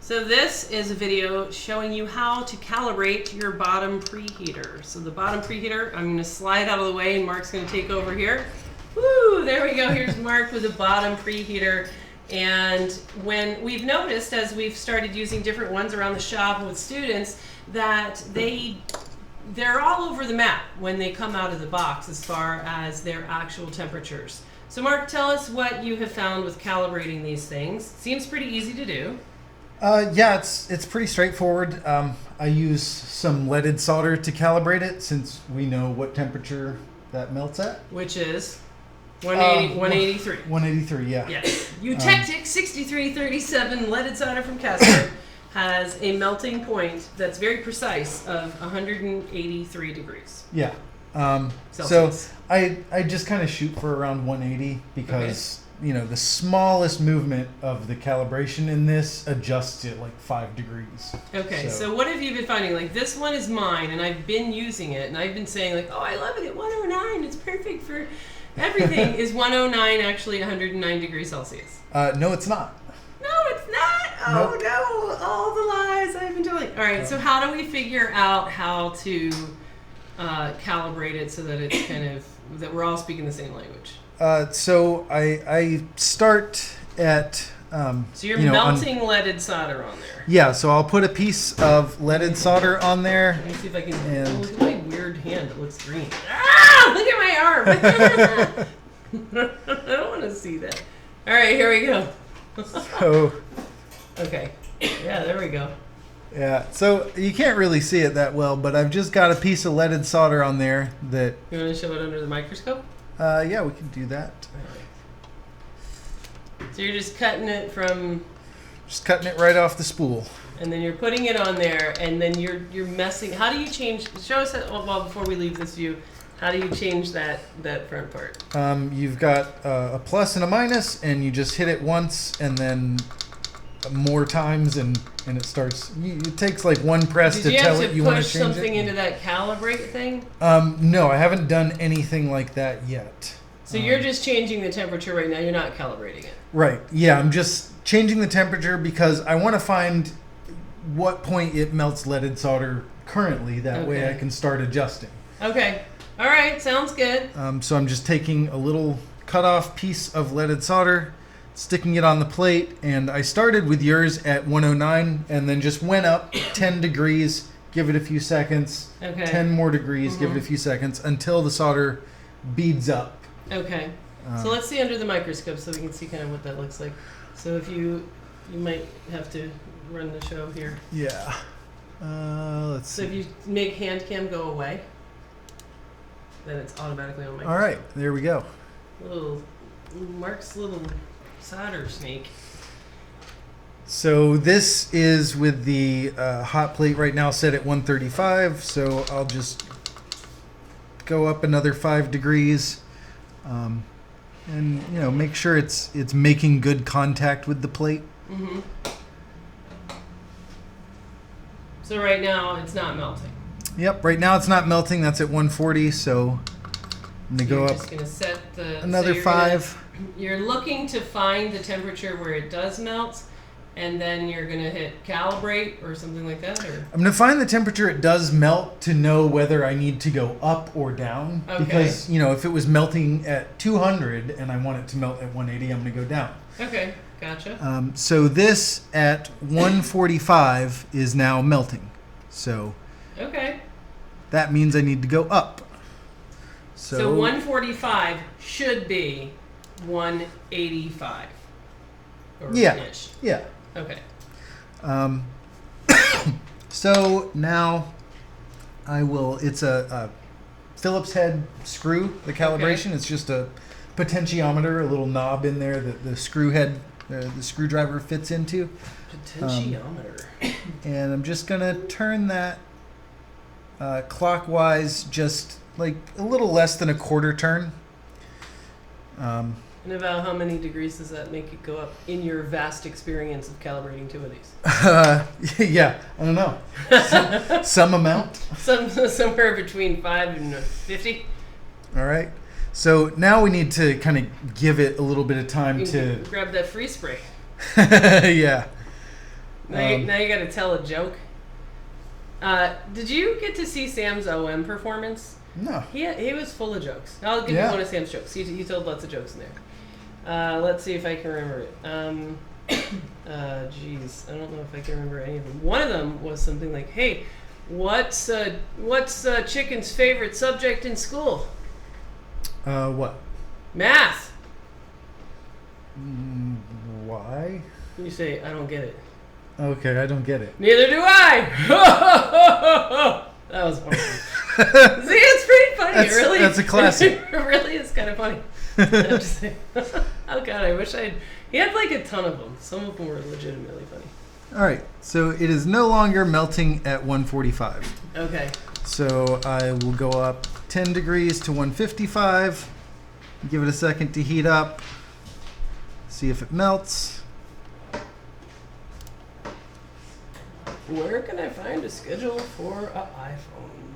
So this is a video showing you how to calibrate your bottom preheater. So the bottom preheater, I'm going to slide out of the way and Mark's going to take over here. Woo, there we go. Here's Mark with the bottom preheater. And when we've noticed, as we've started using different ones around the shop with students, that they're all over the map when they come out of the box as far as their actual temperatures. So Mark, tell us what you have found with calibrating these things. Seems pretty easy to do. Yeah, it's pretty straightforward. I use some leaded solder to calibrate it since we know what temperature that melts at. Which is 183. 183, yeah. Yes. Eutectic 6337 leaded solder from Casper has a melting point that's very precise of 183 degrees. Yeah. So Celsius. I just kind of shoot for around 180 because you know the smallest movement of the calibration in this adjusts it like 5 degrees. Okay, so what have you been finding? Like this one is mine and I've been using it and I've been saying like, oh, I love it at 109. It's perfect for everything. Is 109 actually 109 degrees Celsius? No, it's not. No, it's not. Oh Nope. no, all the lies I've been telling. All right, so how do we figure out how to calibrate it so that it's kind of that we're all speaking the same language? So I start at So you're melting leaded solder on there. Yeah, so I'll put a piece of leaded solder on there. Let me see if I can. And Oh, look at my weird hand. It looks green. Ah! Look at my arm. I don't want to see that. All right, here we go. So Okay. Yeah, there we go. yeah, so you can't really see it that well, but I've just got a piece of leaded solder on there that. You want to show it under the microscope? Yeah, we can do that. So you're just cutting it from, Just cutting it right off the spool. and then you're putting it on there, and then you're messing. How do you change? Show us that. Well, before we leave this view, how do you change that front part? You've got a plus and a minus, and you just hit it once, and then more times, and it starts. It takes like one press to tell it you want to push change something it. into that calibrate thing? No, I haven't done anything like that yet. So you're just changing the temperature right now. You're not calibrating it. Right. Yeah, I'm just changing the temperature because I want to find what point it melts leaded solder currently. That way I can start adjusting. Okay. All right. Sounds good. So I'm just taking a little cut off piece of leaded solder, sticking it on the plate, and I started with yours at 109 and then just went up 10 degrees, give it a few seconds, Okay. 10 more degrees, give it a few seconds until the solder beads up. Okay. So let's see under the microscope so we can see kind of what that looks like. So if you might have to run the show here. Yeah. Let's So see. if you make hand cam go away, then it's automatically on microscope. All right, there we go. Mark's little solder snake. So this is with the hot plate right now set at 135. So I'll just go up another 5 degrees, and you know make sure it's making good contact with the plate. Mm-hmm. So right now it's not melting. Yep. Right now it's not melting. That's at 140. So I'm gonna go You're up just gonna set the another so you're 5. You're looking to find the temperature where it does melt, and then you're gonna hit calibrate or something like that, or I'm gonna find the temperature it does melt to know whether I need to go up or down. Okay. Because you know if it was melting at 200 and I want it to melt at 180, I'm gonna go down. okay, gotcha. So this at 145 is now melting. So Okay. that means I need to go up. So 145 should be 185. Or Yeah. ish. Yeah. Okay. So now I will. It's a Phillips head screw. The calibration. It's just a potentiometer, a little knob in there that the screw head, the screwdriver fits into. Potentiometer. And I'm just gonna turn that clockwise, just like a little less than a quarter turn. And about how many degrees does that make it go up in your vast experience of calibrating two of these? Yeah, I don't know. Some amount. Somewhere between 5 and 50. All right. So now we need to kind of give it a little bit of time You to. can grab that free spray. Yeah. Now you got to tell a joke. Did you get to see Sam's OM performance? No. He was full of jokes. I'll give you one of Sam's jokes. He told lots of jokes in there. Let's see if I can remember it. Geez, I don't know if I can remember any of them. One of them was something like, "Hey, what's Chicken's favorite subject in school?" What? Math. Why? You say, "I don't get it." Okay, I don't get it. Neither do I. That was horrible. See, it's pretty funny. That's a classic. It really is kind of funny. I'm just saying. Oh God, I wish he had like a ton of them. Some of them were legitimately funny. All right, so it is no longer melting at 145. Okay. So I will go up 10 degrees to 155. Give it a second to heat up. See if it melts. Where can I find a schedule for an iPhone?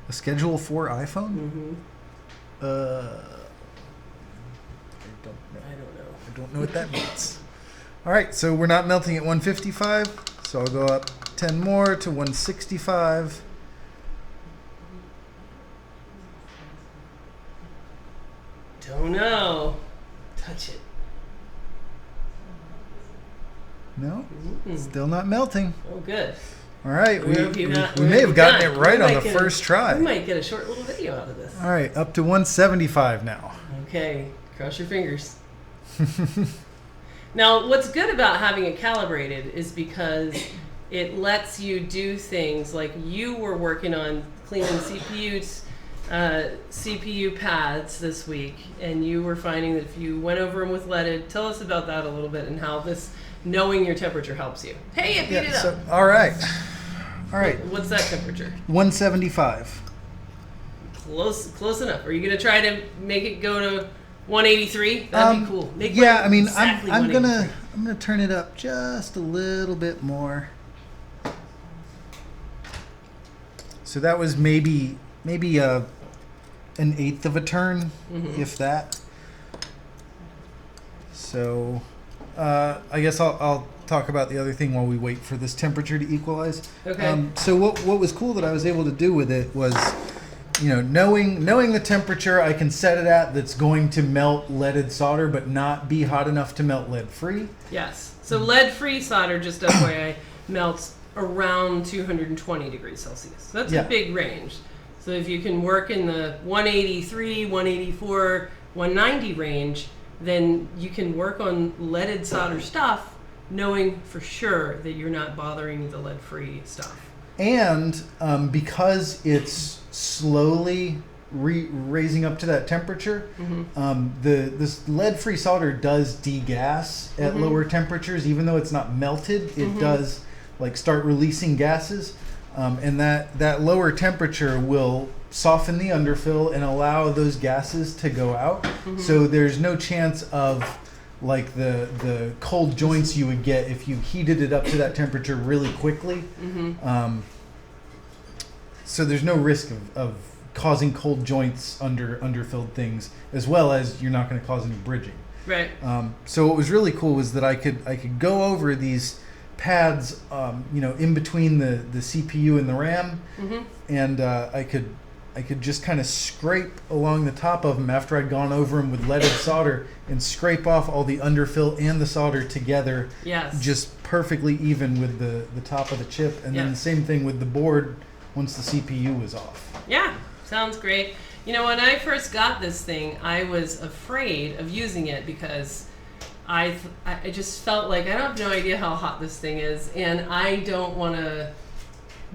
A schedule for iPhone? Mm-hmm. I don't know what that means. All right, so we're not melting at 155, so I'll go up 10 more to 165. Don't know. Touch it. No, still not melting. Oh, good. All right, we We may have gotten it right on the first try. We might get a short little video out of this. All right, up to 175 now. Okay, cross your fingers. Now, what's good about having it calibrated is because it lets you do things like you were working on cleaning CPU pads this week, and you were finding that if you went over them with leaded, tell us about that a little bit and how this knowing your temperature helps you. Hey, it beat it up. All right. What's that temperature? 175. Close enough. Are you gonna try to make it go to 183? That'd be cool. I'm gonna turn it up just a little bit more. So that was maybe an eighth of a turn, if that. So I guess I'll talk about the other thing while we wait for this temperature to equalize. Okay. So what was cool that I was able to do with it was, knowing the temperature I can set it at that's going to melt leaded solder, but not be hot enough to melt lead free. Yes. So lead-free solder, just FYI, melts around 220 degrees Celsius. That's a big range. So if you can work in the 183, 184, 190 range, then you can work on leaded solder stuff, knowing for sure that you're not bothering the lead-free stuff. And because it's slowly raising up to that temperature, this lead-free solder does degas at lower temperatures. Even though it's not melted, it does start releasing gases. And that lower temperature will soften the underfill and allow those gases to go out. So there's no chance of the cold joints you would get if you heated it up to that temperature really quickly. So there's no risk of causing cold joints under underfilled things, as well as you're not going to cause any bridging. Right. So what was really cool was that I could go over these pads, in between the CPU and the RAM, and I could just kind of scrape along the top of them after I'd gone over them with leaded solder and scrape off all the underfill and the solder together. Yes. Just perfectly even with the top of the chip, and then the same thing with the board once the CPU was off. Yeah, sounds great. When I first got this thing, I was afraid of using it because I just felt like I have no idea how hot this thing is, and I don't want to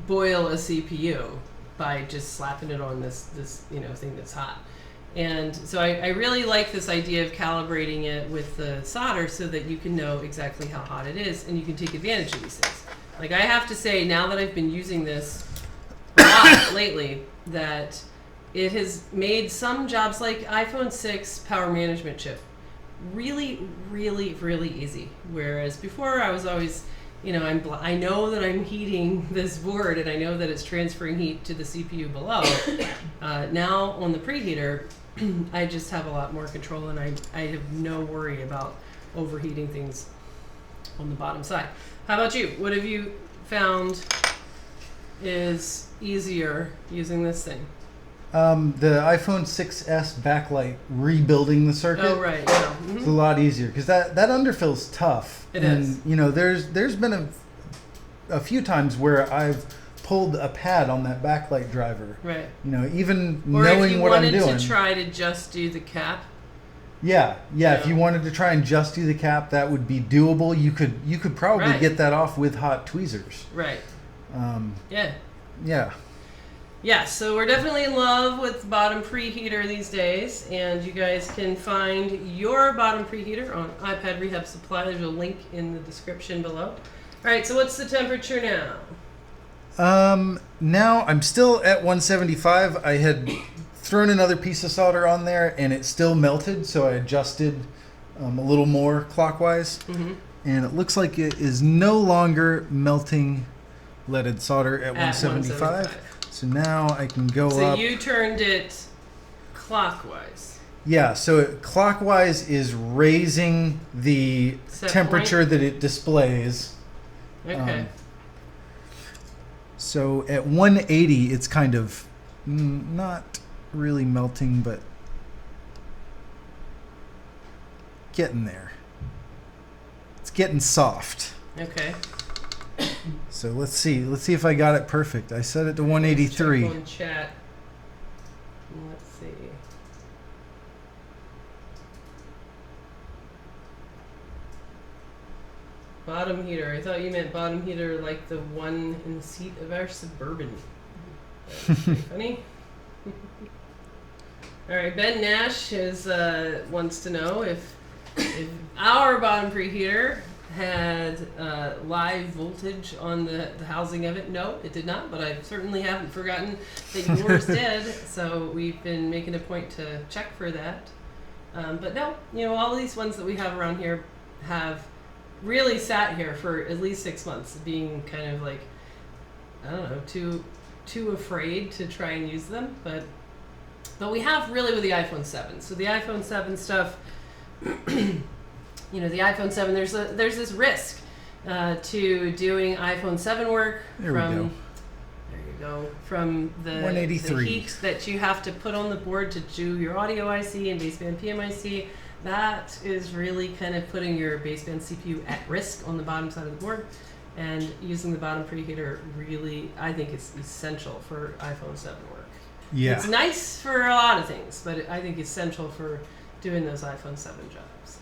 boil a CPU by just slapping it on this thing that's hot. And so I really like this idea of calibrating it with the solder so that you can know exactly how hot it is and you can take advantage of these things. Like, I have to say, now that I've been using this a lot lately, that it has made some jobs like iPhone 6 power management chip really, really, really easy. Whereas before I was always, I know that I'm heating this board and I know that it's transferring heat to the CPU below. Now on the preheater, I just have a lot more control and I have no worry about overheating things. on the bottom side. How about you? What have you found is easier using this thing? The iPhone 6s backlight, rebuilding the circuit. Oh, right. Yeah. It's a lot easier because that underfill's tough. It and, is. You know, there's been a few times where I've pulled a pad on that backlight driver. Right. You know, even Or knowing what I'm doing. if you wanted to try to just do the cap. Yeah. If you wanted to try and just do the cap, that would be doable. You could probably Right. get that off with hot tweezers. Right. Yeah. Yeah, so we're definitely in love with bottom preheater these days, and you guys can find your bottom preheater on iPad Rehab Supply. There's a link in the description below. All right, so what's the temperature now? Now I'm still at 175. I had thrown another piece of solder on there, and it still melted, so I adjusted a little more clockwise, and it looks like it is no longer melting leaded solder at 175. So now I can go up. So you turned it clockwise. Yeah, so clockwise is raising the Set temperature that it displays. Okay. So at 180, it's kind of not really melting, but getting there. It's getting soft. Okay. So let's see if I got it perfect. I set it to 183. Let's check on chat. Let's see. Bottom heater. I thought you meant bottom heater like the one in the seat of our Suburban. That's pretty funny. All right, Ben Nash wants to know if our bottom preheater had live voltage on the housing of it. No, it did not, but I certainly haven't forgotten that yours did, so we've been making a point to check for that. But no, all of these ones that we have around here have really sat here for at least 6 months, being kind of like, I don't know, too afraid to try and use them, but we have really with the iPhone 7. So the iPhone 7 stuff, the iPhone 7, there's this risk to doing iPhone 7 work from the 183. the heat that you have to put on the board to do your audio IC and baseband PMIC. That is really kind of putting your baseband CPU at risk on the bottom side of the board, and using the bottom preheater really, I think, is essential for iPhone 7 work. Yeah. It's nice for a lot of things, but I think it's essential for doing those iPhone 7 jobs.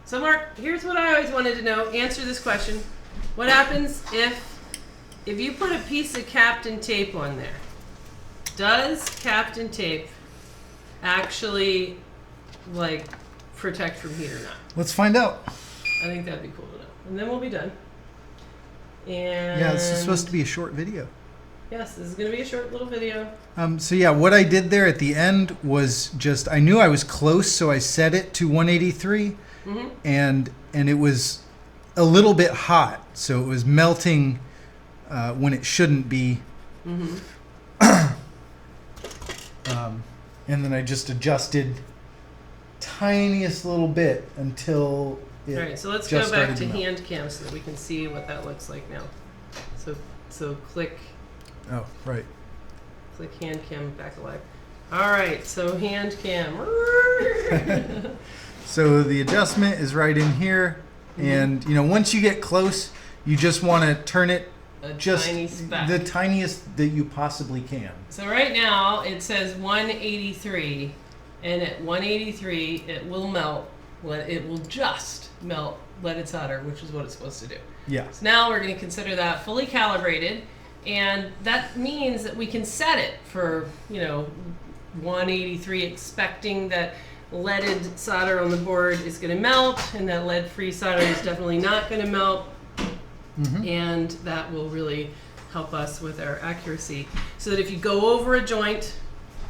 So Mark, here's what I always wanted to know. Answer this question. What happens if you put a piece of Captain Tape on there? Does Captain Tape actually protect from heat or not? Let's find out. I think that'd be cool to know. And then we'll be done. And Yeah, this is supposed to be a short video. yes, this is going to be a short little video. So yeah, what I did there at the end was I knew I was close, so I set it to 183, and it was a little bit hot, so it was melting when it shouldn't be. And then I just adjusted tiniest little bit until it All right, so let's just go back started to melt. hand cam so that we can see what that looks like now. So click Oh, right. hand cam back alive. All right, so hand cam. So the adjustment is right in here, and once you get close, you just want to turn it just tiny speck. the tiniest that you possibly can. So right now it says 183, and at 183 it will melt. It will just melt leaded solder, which is what it's supposed to do. Yeah. So now we're going to consider that fully calibrated, and that means that we can set it for 183, expecting that leaded solder on the board is going to melt, and that lead-free solder is definitely not going to melt. And that will really help us with our accuracy, so that if you go over a joint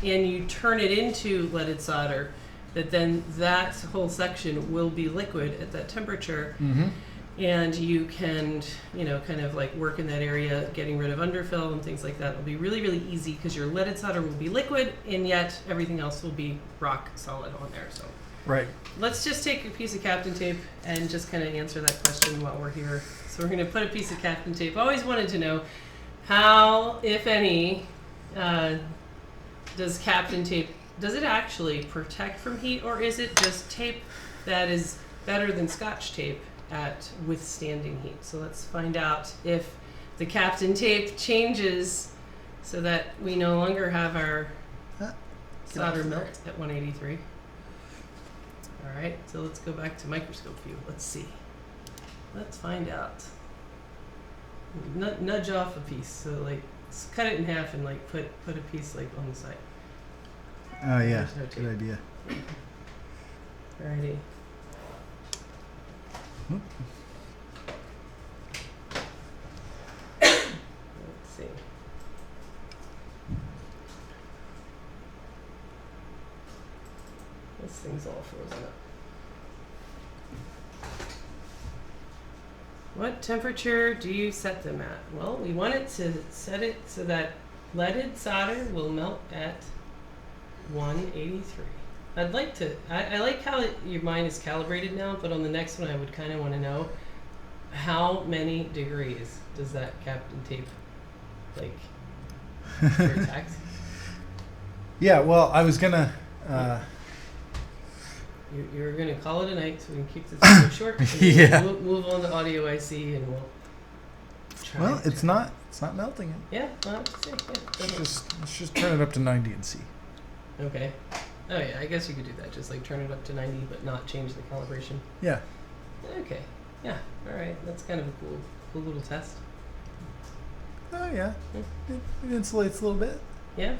and you turn it into leaded solder, then that whole section will be liquid at that temperature, and you can kind of work in that area, getting rid of underfill and things like that. It'll be really, really easy because your leaded solder will be liquid, and yet everything else will be rock solid on there. So Right. Let's just take a piece of Captain Tape and just kind of answer that question while we're here. So we're going to put a piece of Captain Tape. I always wanted to know how, if any, does Captain Tape, does it actually protect from heat, or is it just tape that is better than Scotch tape at withstanding heat? So let's find out if the Captain Tape changes so that we no longer have our solder melt at 183. All right, so let's go back to microscope view. Let's see. Let's find out. Nudge off a piece. So like, cut it in half and like put a piece like on the side. Oh yeah, There's no tape. good idea. Alrighty. Oop. Let's see. This thing's all frozen up. What temperature do you set them at? Well, we want it to set it so that leaded solder will melt at 183. I'd like to, I like how your mind is calibrated now, but on the next one I would kind of want to know how many degrees does that Captain Tape like protect? Yeah, well, I was gonna. You're going to call it a night so we can keep this video short. And Yeah. We'll move on to audio IC and we'll try. Well, it's not melting it. Yeah, I'll have to say, yeah. Let's just turn it up to 90 and see. Okay. Oh yeah, I guess you could do that. Just like turn it up to 90 but not change the calibration. Yeah. Okay. Yeah. All right. That's kind of a cool little test. Oh yeah. It insulates a little bit. Yeah.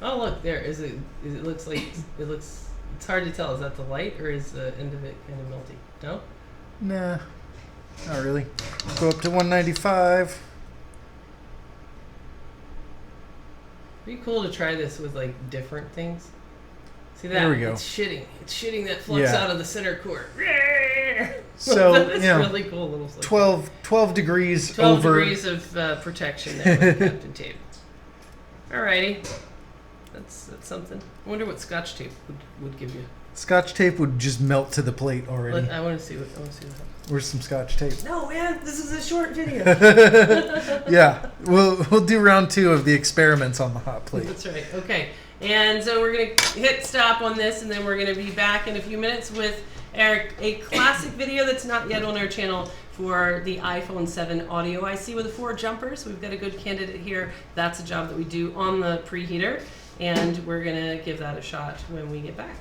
Oh look, there is it. It looks like it looks. It's hard to tell. Is that the light or is the end of it kind of melty? No. Nah, not really. Go up to 195. Pretty cool to try this with like different things. See that? There we go. It's shitting. It's shitting that flux Yeah. out of the center core. So, that's you know, really cool little. 12 degrees 12 over. degrees of protection there with Captain Tape. Alrighty. That's something. I wonder what Scotch tape would give you. Scotch tape would just melt to the plate already. I want to see what happens. Where's some Scotch tape? No, man, this is a short video. Yeah, we'll do round 2 of the experiments on the hot plate. That's right. Okay, and so we're gonna hit stop on this, and then we're gonna be back in a few minutes with a classic video that's not yet on our channel for the iPhone 7 audio IC with the 4 jumpers. We've got a good candidate here. That's a job that we do on the preheater, and we're gonna give that a shot when we get back.